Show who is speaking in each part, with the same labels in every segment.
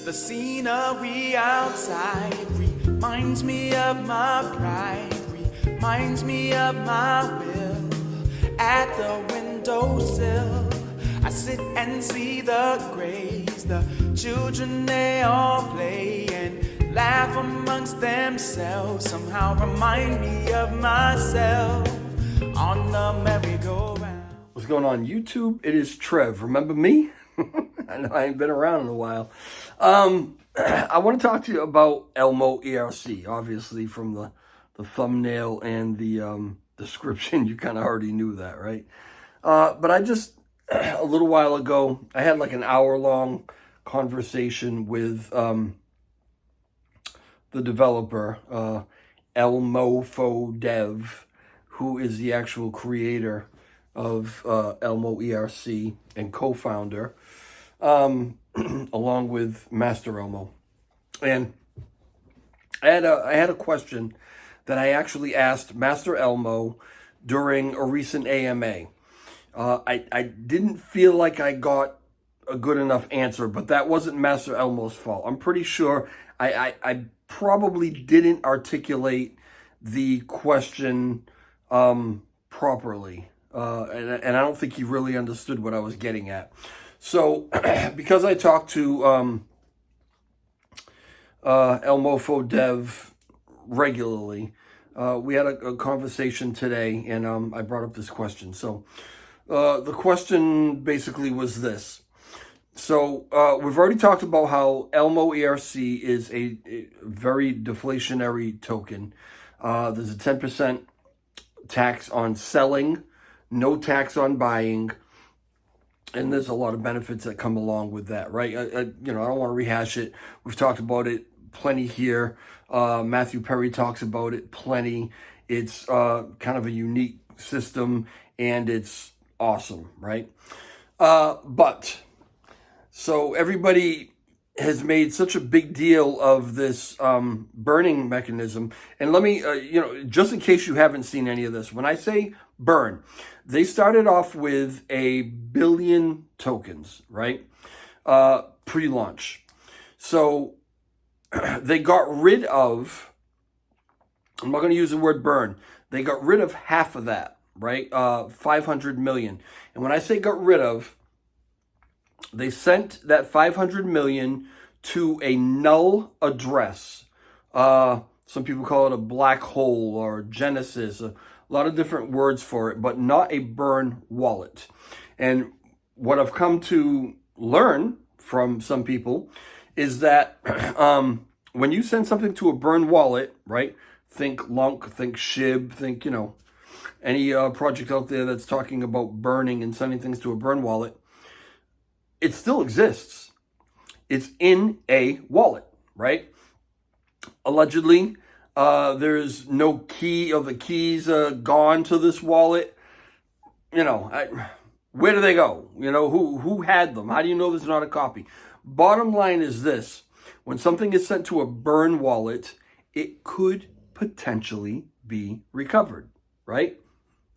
Speaker 1: The scenery outside reminds me of my pride, reminds me of my will. At the windowsill, I sit and see the grays, the children they all play and laugh amongst themselves. Somehow remind me of myself on the merry-go-round.
Speaker 2: What's going on, YouTube? It is Trev. Remember me? I know I ain't been around in a while. I want to talk to you about ELMOerc. Obviously, from the thumbnail and the description, you kind of already knew that, right? But I just, a little while ago, I had like an hour-long conversation with the developer, ELMOerc, who is the actual creator of ELMOerc and co-founder, along with Master Elmo. And I had a question that I actually asked Master Elmo during a recent AMA. I didn't feel like I got a good enough answer, but that wasn't Master Elmo's fault. I'm pretty sure I probably didn't articulate the question properly. And I don't think he really understood what I was getting at. So, because I talked to ELMOerc regularly, we had a conversation today, and I brought up this question. So, the question basically was this. So, we've already talked about how ELMOerc is a very deflationary token. There's a 10% tax on selling, no tax on buying, and there's a lot of benefits that come along with that, right? I don't want to rehash it. We've talked about it plenty here. Matthew Perry talks about it plenty. It's kind of a unique system, and it's awesome, right? So everybody has made such a big deal of this burning mechanism. And let me, just in case you haven't seen any of this, when I say burn, they started off with 1 billion tokens, right? Pre-launch. So they got rid of, I'm not going to use the word burn, they got rid of half of that, right? 500 million. And when I say got rid of, they sent that 500 million to a null address. Some people call it a black hole or Genesis, a lot of different words for it, but not a burn wallet. And what I've come to learn from some people is that when you send something to a burn wallet, right? Think Lunk, think Shib, think, any project out there that's talking about burning and sending things to a burn wallet, it still exists. It's in a wallet, right? Allegedly, there's no key, or the keys are gone to this wallet. Where do they go? Who had them? How do you know there's not a copy? Bottom line is this. When something is sent to a burn wallet, it could potentially be recovered, right?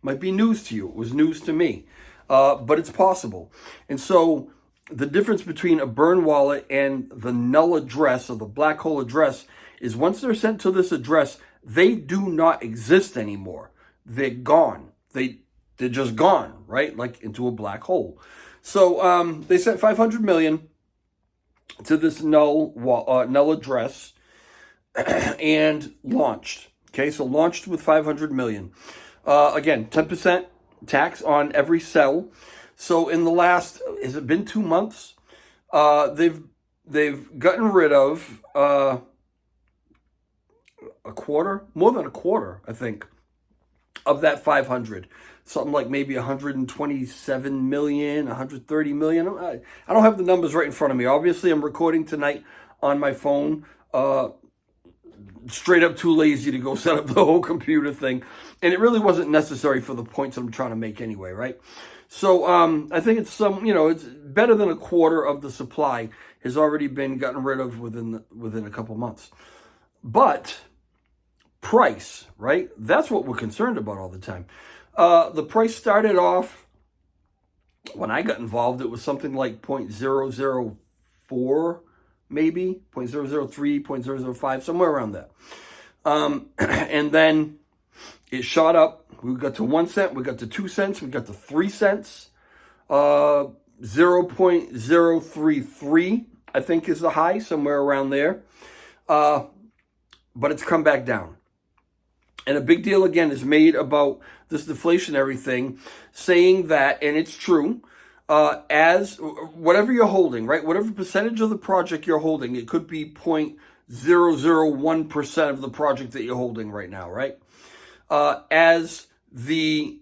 Speaker 2: Might be news to you. It was news to me. But it's possible. And so the difference between a burn wallet and the null address, or the black hole address, is once they're sent to this address, they do not exist anymore. They're gone. They're just gone, right? Like into a black hole. So they sent 500 million to this null address and launched. Okay, so launched with 500 million. Again, 10% tax on every sell. So in the last, has it been 2 months? They've gotten rid of a quarter, more than a quarter, I think, of that 500. Something like maybe 127 million, 130 million. I don't have the numbers right in front of me. Obviously, I'm recording tonight on my phone. Straight up too lazy to go set up the whole computer thing. And it really wasn't necessary for the points I'm trying to make anyway, right? So I think it's it's better than a quarter of the supply has already been gotten rid of within a couple months. But price, right? That's what we're concerned about all the time. The price started off, when I got involved, it was something like 0.004 maybe 0.003, 0.005, somewhere around there. And then it shot up. We got to 1 cent, we got to 2 cents, we got to 3 cents. 0.033, I think, is the high, somewhere around there. But it's come back down. And a big deal, again, is made about this deflationary thing, saying that, and it's true, as whatever you're holding, right? Whatever percentage of the project you're holding, it could be 0.001% of the project that you're holding right now, right? As the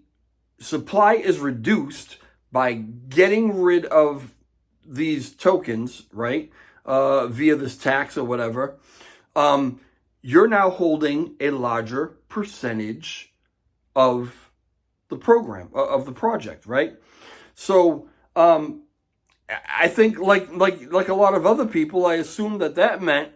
Speaker 2: supply is reduced by getting rid of these tokens, right, via this tax or whatever, you're now holding a larger percentage of the program, of the project, right? So I think like a lot of other people, I assumed that meant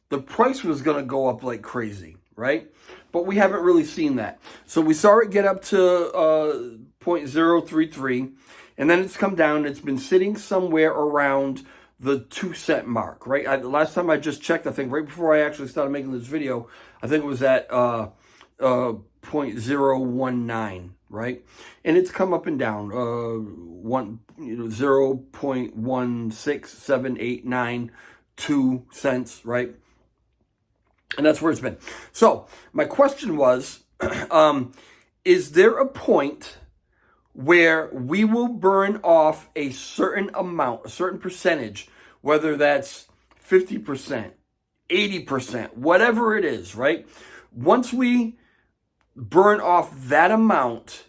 Speaker 2: the price was going to go up like crazy, right? But we haven't really seen that. So we saw it get up to 0.033, and then it's come down. It's been sitting somewhere around the 2 cent mark, right? Last time I just checked, I think right before I actually started making this video, I think it was at 0.019, right? And it's come up and down, 0.16789 cents, right? And that's where it's been. So my question was, is there a point where we will burn off a certain amount, a certain percentage, whether that's 50%, 80%, whatever it is, right? Once we burn off that amount,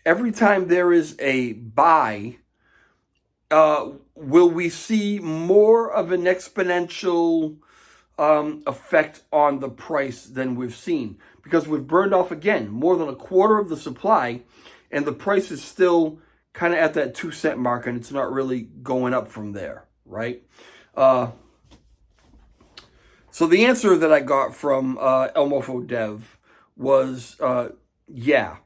Speaker 2: every time there is a buy, will we see more of an exponential effect on the price than we've seen? Because we've burned off, again, more than a quarter of the supply, and the price is still kind of at that 2 cent mark, and it's not really going up from there, right? So the answer that I got from ELMOerc Dev was, yeah,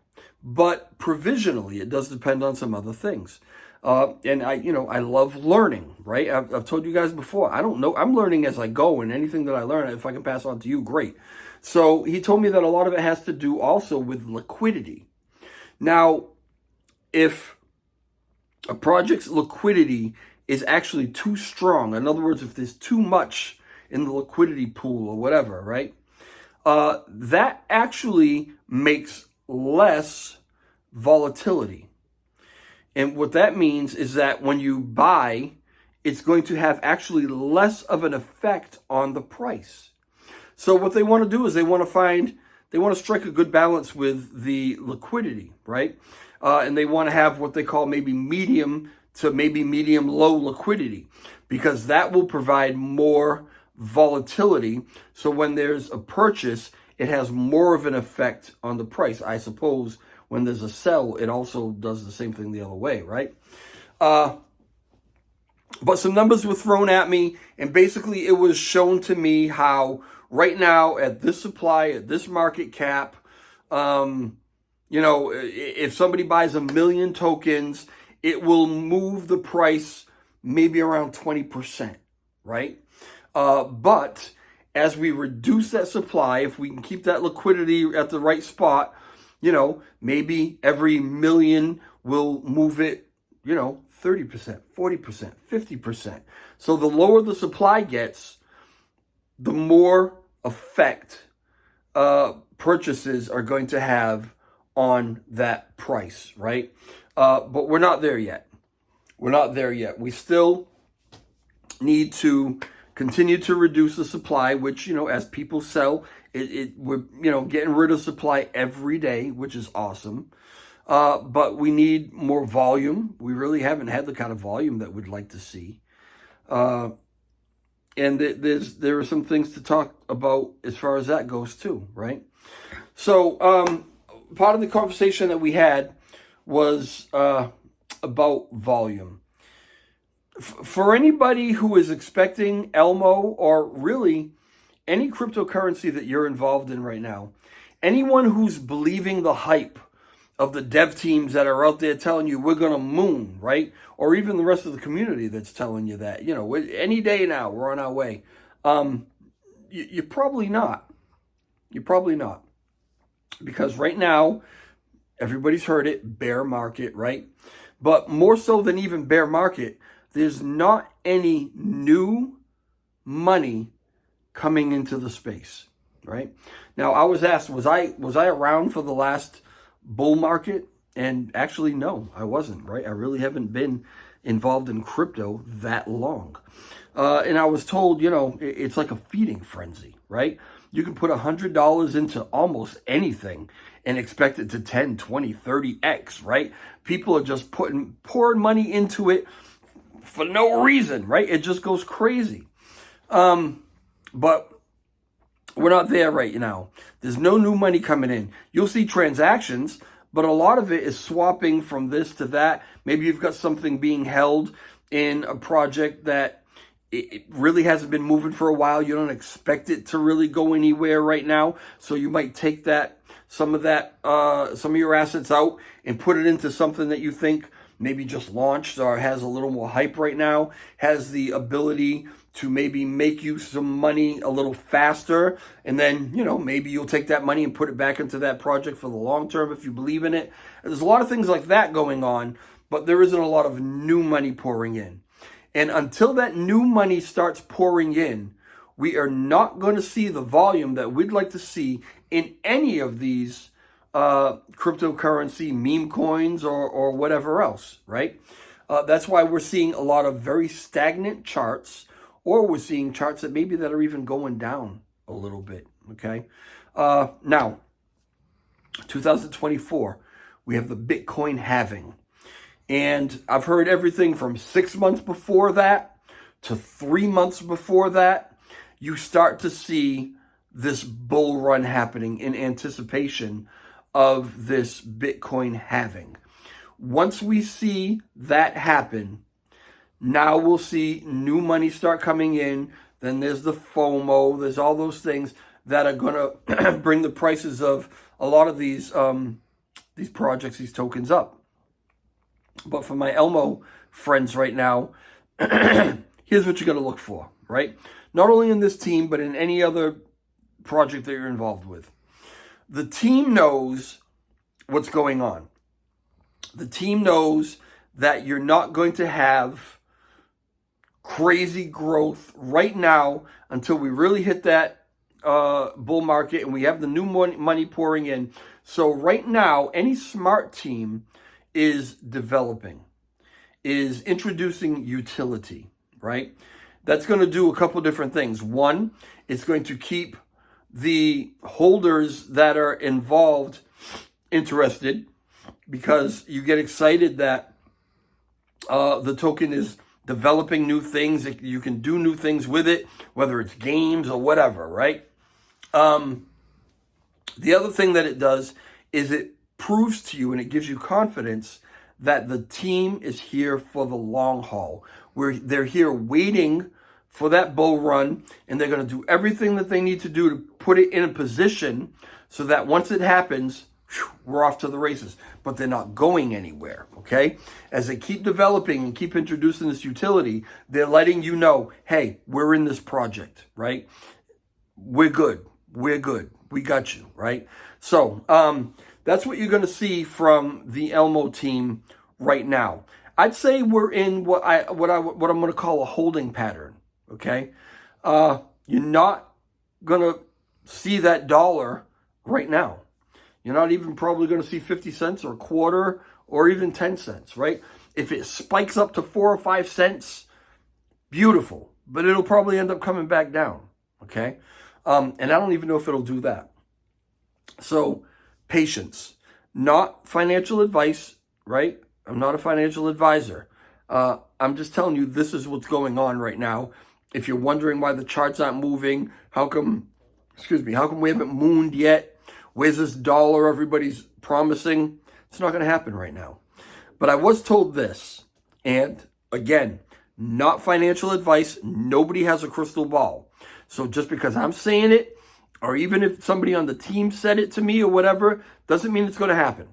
Speaker 2: but provisionally, it does depend on some other things. And I love learning, right? I've told you guys before, I don't know. I'm learning as I go, and anything that I learn, if I can pass on to you, great. So he told me that a lot of it has to do also with liquidity. Now, if a project's liquidity is actually too strong, in other words, if there's too much in the liquidity pool or whatever, right? That actually makes less volatility. And what that means is that when you buy, it's going to have actually less of an effect on the price. So what they want to do is they want to strike a good balance with the liquidity, right? And they want to have what they call maybe medium to maybe medium low liquidity, because that will provide more volatility. So when there's a purchase, it has more of an effect on the price. I suppose when there's a sell, it also does the same thing the other way, right? But some numbers were thrown at me, and basically it was shown to me how right now at this supply, at this market cap, if somebody buys 1 million tokens, it will move the price maybe around 20%, right? But as we reduce that supply, if we can keep that liquidity at the right spot, maybe every million will move it, 30%, 40%, 50%. So the lower the supply gets, the more effect purchases are going to have on that price, right? But we're not there yet. We're not there yet. We still need to continue to reduce the supply, which, as people sell, we're, getting rid of supply every day, which is awesome. But we need more volume. We really haven't had the kind of volume that we'd like to see. And there are some things to talk about as far as that goes too, right? So part of the conversation that we had was about volume. For anybody who is expecting ELMO, or really any cryptocurrency that you're involved in right now, anyone who's believing the hype of the dev teams that are out there telling you we're going to moon, right? Or even the rest of the community that's telling you that, any day now we're on our way. You're probably not. You're probably not. Because right now, everybody's heard it, bear market, right? But more so than even bear market, there's not any new money coming into the space, right? Now, I was asked, was I around for the last bull market? And actually, no, I wasn't, right? I really haven't been involved in crypto that long. And I was told, it's like a feeding frenzy, right? You can put $100 into almost anything and expect it to 10, 20, 30x, right? People are just pouring money into it for no reason, right? It just goes crazy. But we're not there right now. There's no new money coming in. You'll see transactions, but a lot of it is swapping from this to that. Maybe you've got something being held in a project that it really hasn't been moving for a while. You don't expect it to really go anywhere right now. So you might take some of your assets out and put it into something that you think maybe just launched or has a little more hype right now, has the ability to maybe make you some money a little faster. And then, maybe you'll take that money and put it back into that project for the long term if you believe in it. There's a lot of things like that going on, but there isn't a lot of new money pouring in. And until that new money starts pouring in, we are not going to see the volume that we'd like to see in any of these cryptocurrency meme coins or whatever else, right? That's why we're seeing a lot of very stagnant charts, or we're seeing charts that are even going down a little bit, okay? Now, 2024, we have the Bitcoin halving. And I've heard everything from 6 months before that to 3 months before that. You start to see this bull run happening in anticipation of this Bitcoin halving. Once we see that happen, now we'll see new money start coming in. Then there's the FOMO. There's all those things that are going to bring the prices of a lot of these projects, these tokens up. But for my Elmo friends right now, here's what you're going to look for, right? Not only in this team, but in any other project that you're involved with. The team knows what's going on. The team knows that you're not going to have crazy growth right now until we really hit that bull market and we have the new money pouring in. So right now, any smart team is developing, is introducing utility, right? That's going to do a couple different things. One, it's going to keep the holders that are involved interested, because you get excited that the token is developing new things. You can do new things with it, whether it's games or whatever, right? The other thing that it does is it proves to you and it gives you confidence that the team is here for the long haul. They're here waiting for that bull run, and they're going to do everything that they need to do to put it in a position so that once it happens, we're off to the races. But they're not going anywhere, okay? As they keep developing and keep introducing this utility, they're letting you know, hey, we're in this project, right? We're good. We're good. We got you, right? So, that's what you're going to see from the Elmo team right now. I'd say we're in what I'm going to call a holding pattern. Okay, you're not going to see that dollar right now. You're not even probably going to see 50 cents or a quarter or even 10 cents, right? If it spikes up to 4 or 5 cents, beautiful, but it'll probably end up coming back down. Okay, and I don't even know if it'll do that. So, patience, not financial advice, right? I'm not a financial advisor. I'm just telling you, this is what's going on right now. If you're wondering why the charts aren't moving, how come we haven't mooned yet? Where's this dollar everybody's promising? It's not going to happen right now. But I was told this, and again, not financial advice. Nobody has a crystal ball. So just because I'm saying it, or even if somebody on the team said it to me or whatever, doesn't mean it's going to happen.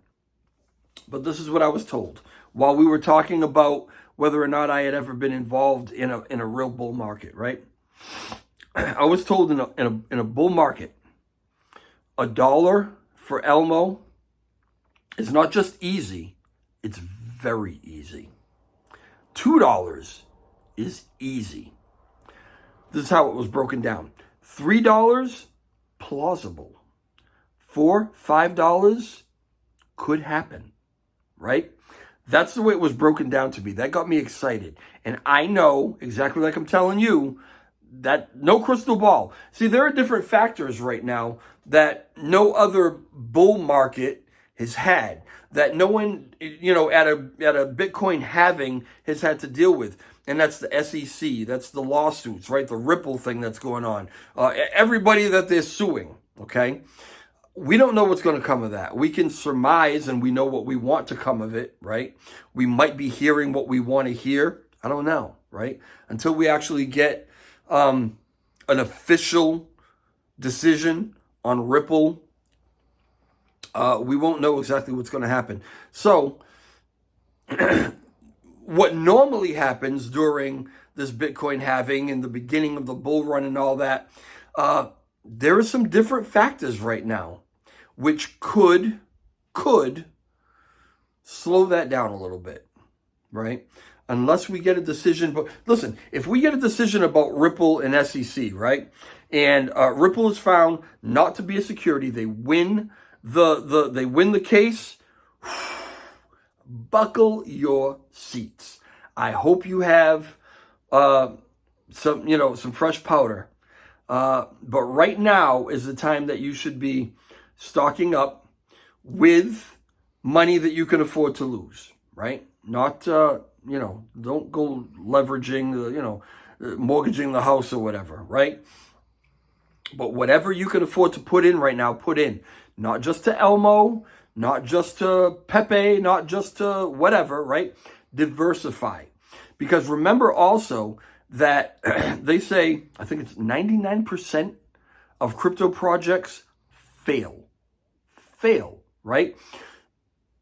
Speaker 2: But this is what I was told while we were talking about whether or not I had ever been involved in a real bull market, right? I was told in a bull market, $1 for Elmo is not just easy, it's very easy. $2 is easy. This is how it was broken down. $3, plausible. $4, $5 could happen, right? That's the way it was broken down to me. That got me excited. And I know, exactly like I'm telling you, that no crystal ball. See, there are different factors right now that no other bull market has had, that no one, at a Bitcoin halving has had to deal with. And that's the SEC, that's the lawsuits, right? The Ripple thing that's going on. Everybody that they're suing, okay? We don't know what's going to come of that. We can surmise and we know what we want to come of it, right? We might be hearing what we want to hear. I don't know, right? Until we actually get an official decision on Ripple, we won't know exactly what's going to happen. So what normally happens during this Bitcoin halving and the beginning of the bull run and all that, there are some different factors right now which could slow that down a little bit, right? Unless we get a decision. But listen, if we get a decision about Ripple and SEC, right? And Ripple is found not to be a security, they win the case. Buckle your seats. I hope you have some fresh powder. But right now is the time that you should be stocking up with money that you can afford to lose, right? Not, don't go leveraging, mortgaging the house or whatever, right? But whatever you can afford to put in right now, put in. Not just to Elmo, not just to Pepe, not just to whatever, right? Diversify. Because remember also that they say, I think it's 99% of crypto projects fail, right?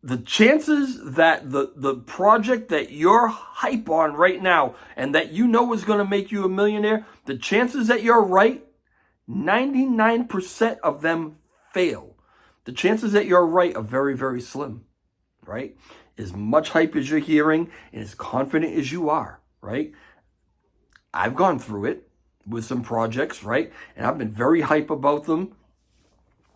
Speaker 2: The chances that the project that you're hype on right now and that you know is going to make you a millionaire, the chances that you're right, 99% of them fail. The chances that you're right are very, very slim, right? As much hype as you're hearing and as confident as you are, right? I've gone through it with some projects, right? And I've been very hype about them.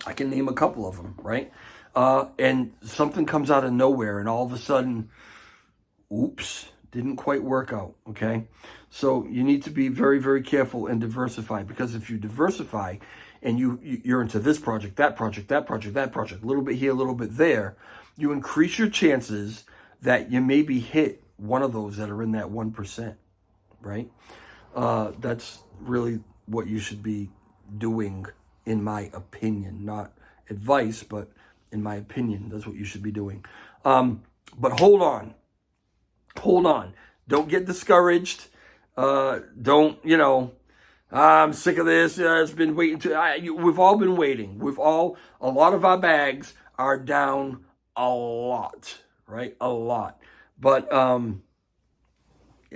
Speaker 2: I can name a couple of them, right? And something comes out of nowhere and all of a sudden, oops, didn't quite work out, okay? So you need to be very, very careful and diversify, because if you diversify and you're into this project, that project, that project, that project, a little bit here, a little bit there, you increase your chances that you maybe hit one of those that are in that 1%, right? That's really what you should be doing, in my opinion. Not advice, but in my opinion, that's what you should be doing. But hold on. Don't get discouraged. Don't, I'm sick of this. It's been waiting we've all been waiting. A lot of our bags are down a lot, right? A lot. But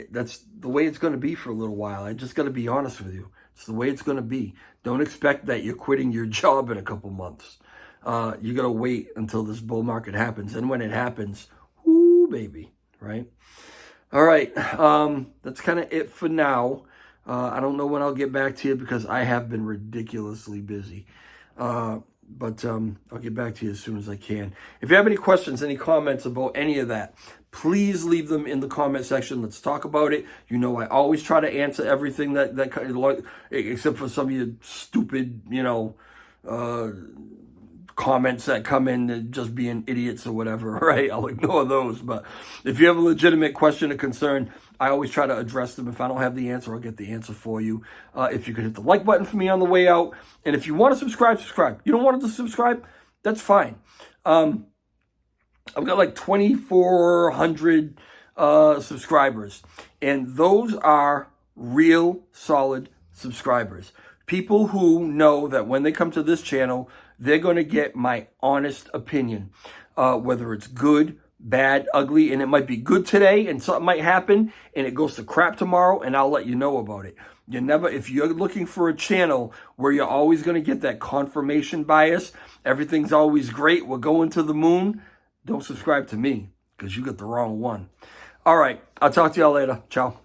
Speaker 2: that's the way it's going to be for a little while. I just got to be honest with you. It's the way it's going to be. Don't expect that you're quitting your job in a couple months. You got to wait until this bull market happens. And when it happens, whoo, baby, right? All right. That's kind of it for now. I don't know when I'll get back to you because I have been ridiculously busy. But I'll get back to you as soon as I can. If you have any questions, any comments about any of that, please leave them in the comment section. Let's talk about it. I always try to answer everything that except for some of your stupid, comments that come in just being idiots or whatever, right? I'll ignore those. But if you have a legitimate question or concern, I always try to address them. If I don't have the answer, I'll get the answer for you. If you could hit the like button for me on the way out. And if you want to subscribe. You don't want to subscribe? That's fine. I've got like 2,400 subscribers. And those are real solid subscribers. People who know that when they come to this channel, they're going to get my honest opinion. whether it's good, bad, ugly, and it might be good today and something might happen and it goes to crap tomorrow, and I'll let you know about it. If you're looking for a channel where you're always going to get that confirmation bias, everything's always great, we're going to the moon, don't subscribe to me because you got the wrong one. All right, I'll talk to y'all later. Ciao.